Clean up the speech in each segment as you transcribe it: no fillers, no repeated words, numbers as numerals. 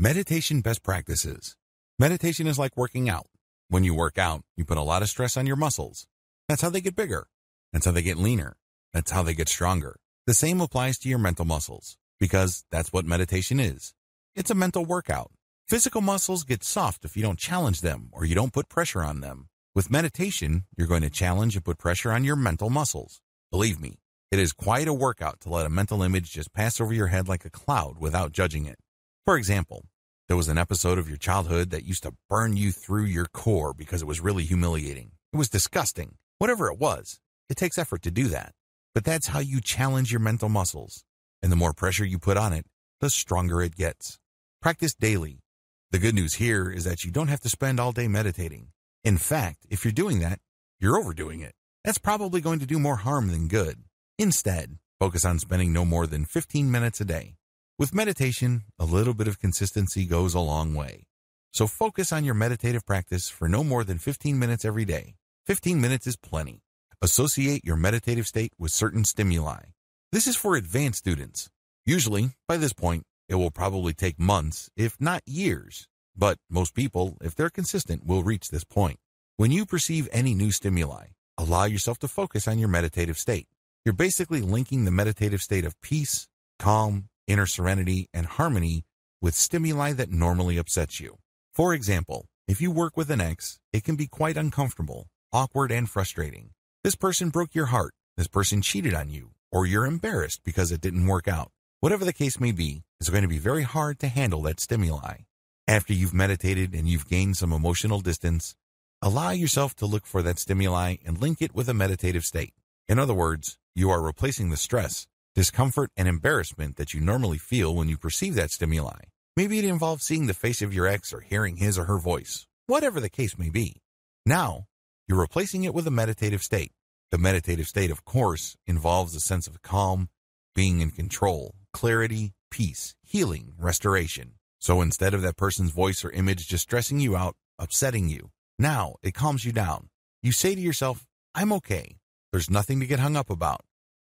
Meditation best practices. Meditation is like working out. When you work out, you put a lot of stress on your muscles. That's how they get bigger. That's how they get leaner. That's how they get stronger. The same applies to your mental muscles, because that's what meditation is. It's a mental workout. Physical muscles get soft if you don't challenge them or you don't put pressure on them. With meditation, you're going to challenge and put pressure on your mental muscles. Believe me, it is quite a workout to let a mental image just pass over your head like a cloud without judging it. For example, there was an episode of your childhood that used to burn you through your core because it was really humiliating. It was disgusting. Whatever it was, it takes effort to do that. But that's how you challenge your mental muscles. And the more pressure you put on it, the stronger it gets. Practice daily. The good news here is that you don't have to spend all day meditating. In fact, if you're doing that, you're overdoing it. That's probably going to do more harm than good. Instead, focus on spending no more than 15 minutes a day. With meditation, a little bit of consistency goes a long way. So focus on your meditative practice for no more than 15 minutes every day. 15 minutes is plenty. Associate your meditative state with certain stimuli. This is for advanced students. Usually, by this point, it will probably take months, if not years. But most people, if they're consistent, will reach this point. When you perceive any new stimuli, allow yourself to focus on your meditative state. You're basically linking the meditative state of peace, calm, inner serenity, and harmony with stimuli that normally upsets you. For example, if you work with an ex, it can be quite uncomfortable, awkward, and frustrating. This person broke your heart, this person cheated on you, or you're embarrassed because it didn't work out. Whatever the case may be, it's going to be very hard to handle that stimuli. After you've meditated and you've gained some emotional distance, allow yourself to look for that stimuli and link it with a meditative state. In other words, you are replacing the stress, discomfort, and embarrassment that you normally feel when you perceive that stimuli. Maybe it involves seeing the face of your ex or hearing his or her voice, whatever the case may be. Now, you're replacing it with a meditative state. The meditative state, of course, involves a sense of calm, being in control, clarity, peace, healing, restoration. So instead of that person's voice or image just stressing you out, upsetting you, now it calms you down. You say to yourself, I'm okay. There's nothing to get hung up about.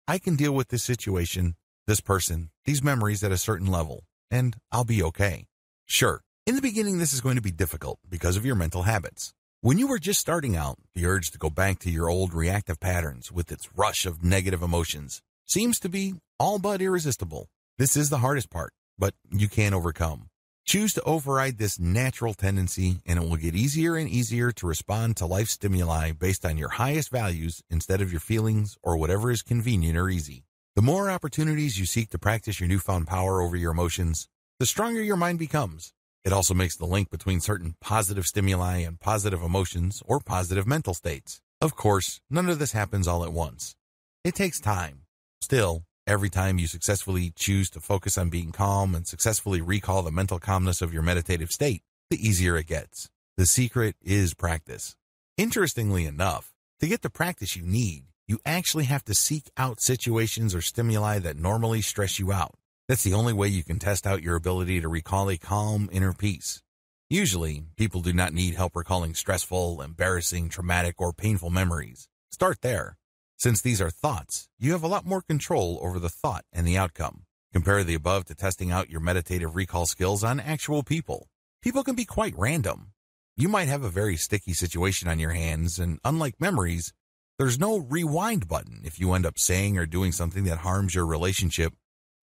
I can deal with this situation, this person, these memories at a certain level, and I'll be okay. Sure, in the beginning this is going to be difficult because of your mental habits. When you were just starting out, the urge to go back to your old reactive patterns with its rush of negative emotions seems to be all but irresistible. This is the hardest part, but you can overcome. Choose to override this natural tendency, and it will get easier and easier to respond to life stimuli based on your highest values instead of your feelings or whatever is convenient or easy. The more opportunities you seek to practice your newfound power over your emotions, the stronger your mind becomes. It also makes the link between certain positive stimuli and positive emotions or positive mental states. Of course, none of this happens all at once. It takes time. Still, every time you successfully choose to focus on being calm and successfully recall the mental calmness of your meditative state, the easier it gets. The secret is practice. Interestingly enough, to get the practice you need, you actually have to seek out situations or stimuli that normally stress you out. That's the only way you can test out your ability to recall a calm inner peace. Usually, people do not need help recalling stressful, embarrassing, traumatic, or painful memories. Start there. Since these are thoughts, you have a lot more control over the thought and the outcome. Compare the above to testing out your meditative recall skills on actual people. People can be quite random. You might have a very sticky situation on your hands, and unlike memories, there's no rewind button if you end up saying or doing something that harms your relationship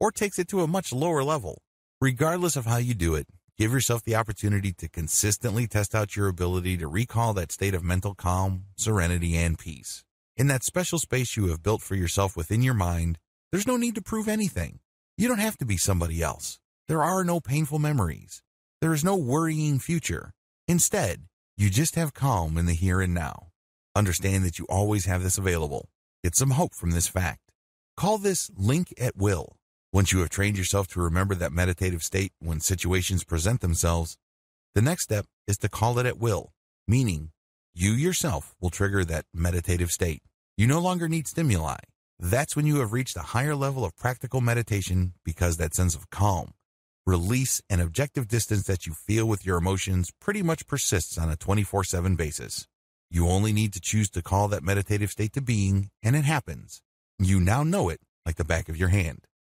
or takes it to a much lower level. Regardless of how you do it, give yourself the opportunity to consistently test out your ability to recall that state of mental calm, serenity, and peace. In that special space you have built for yourself within your mind, there's no need to prove anything. You don't have to be somebody else. There are no painful memories. There is no worrying future. Instead, you just have calm in the here and now. Understand that you always have this available. Get some hope from this fact. Call this link at will. Once you have trained yourself to remember that meditative state when situations present themselves, the next step is to call it at will, meaning you yourself will trigger that meditative state. You no longer need stimuli. That's when you have reached a higher level of practical meditation because that sense of calm, release, and objective distance that you feel with your emotions pretty much persists on a 24/7 basis. You only need to choose to call that meditative state to being, and it happens. You now know it like the back of your hand.